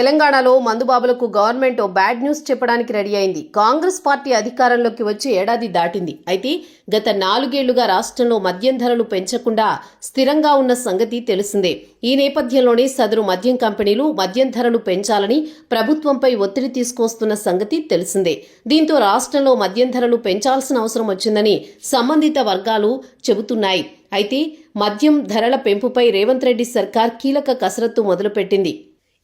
తెలంగాణలో మందుబాబులకు గవర్నమెంట్ ఓ bad news చెప్పడానికి ready అయింది. కాంగ్రెస్ పార్టీ అధికారంలోకి వచ్చి ఏడాది దాటింది. అయితే గత 4 ఏళ్లుగా రాష్ట్రంలో మద్యం ధరలు పెంచకుండా స్థిరంగా ఉన్న సంగతి తెలిసిందే. ఈ నేపథ్యంలోనే సదరు మద్యం కంపెనీలు మద్యం ధరలు పెంచాలని ప్రభుత్వంపై ఒత్తిడి తీసుకొస్తున్న సంగతి తెలిసిందే. దీంతో రాష్ట్రంలో మద్యం ధరలు పెంచాల్సిన అవసరం వచ్చిందని సంబంధిత వర్గాలు చెబుతున్నాయి. అయితే మద్యం ధరల పెంపుపై రేవంత్ రెడ్డి సర్కార్ కీలక కసరత్తు మొదలుపెట్టింది.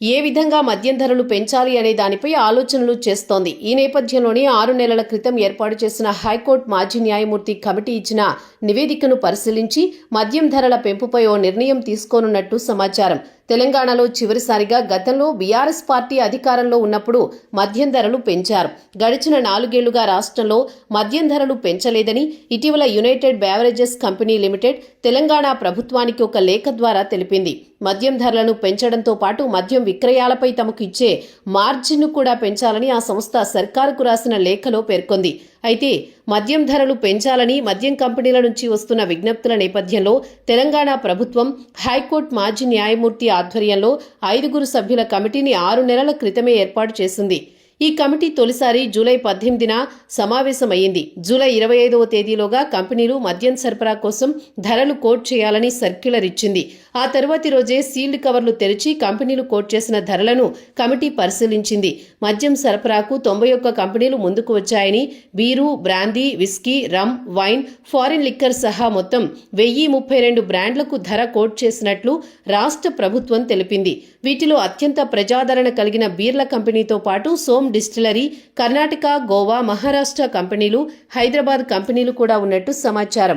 ఏ విధంగా మద్యం ధరలు పెంచాలి అనే దానిపై ఆలోచనలు చేస్తోంది. ఈ నేపథ్యంలోనే 6 నెలల క్రితం ఏర్పాటు చేసిన హైకోర్టు మాజీ న్యాయమూర్తి కమిటీ ఇచ్చిన నివేదికను పరిశీలించి మద్యం ధరల పెంపుపై ఓ నిర్ణయం తీసుకోనున్నట్టు సమాచారం. తెలంగాణలో చివరిసారిగా గతంలో బీఆర్ఎస్ పార్టీ అధికారంలో ఉన్నప్పుడు మద్యం ధరలు పెంచారు. గడిచిన 4 ఏళ్లుగా రాష్ట్రంలో మద్యం ధరలు పెంచలేదని ఇటీవల United beverages company limited Telangana ప్రభుత్వానికి ఒక లేఖ ద్వారా తెలిపింది. మద్యం ధరలను పెంచడంతో పాటు మద్యం విక్రయాలపై తమకు ఇచ్చే మార్జిన్ను కూడా పెంచాలని ఆ సంస్థ సర్కారుకు రాసిన లేఖలో పేర్కొంది. అయితే మద్యం ధరలు పెంచాలని మద్యం కంపెనీల నుంచి వస్తున్న విజ్ఞప్తుల నేపథ్యంలో తెలంగాణ ప్రభుత్వం హైకోర్టు మాజీ న్యాయమూర్తి ఆధ్వర్యంలో 5 సభ్యుల కమిటీని 6 నెలల క్రితమే ఏర్పాటు చేసింది. ఈ కమిటీ తొలిసారి జూలై 18న సమావేశమయ్యింది. జూలై 25వ తేదీలోగా కంపెనీలు మద్యం సరఫరా కోసం ధరలు కోట్ చేయాలని సర్క్యులర్ ఇచ్చింది. ఆ తర్వాతి రోజే సీల్డ్ కవర్లు తెరిచి కంపెనీలు కోట్ చేసిన ధరలను కమిటీ పరిశీలించింది. మద్యం సరఫరాకు 91 కంపెనీలు ముందుకు వచ్చాయని, బీరు, బ్రాందీ, విస్కీ, రమ్, వైన్, ఫారిన్ లిక్కర్ సహా మొత్తం 1032 బ్రాండ్లకు ధర కోట్ చేసినట్లు రాష్ట్ర ప్రభుత్వం తెలిపింది. వీటిలో అత్యంత ప్రజాదరణ కలిగిన బీర్ల కంపెనీతో పాటు సోమ్ డిస్టిలరీ, కర్ణాటక, గోవా, మహారాష్ట్ర కంపెనీలు, హైదరాబాద్ కంపెనీలు కూడా ఉన్నట్టు సమాచారం.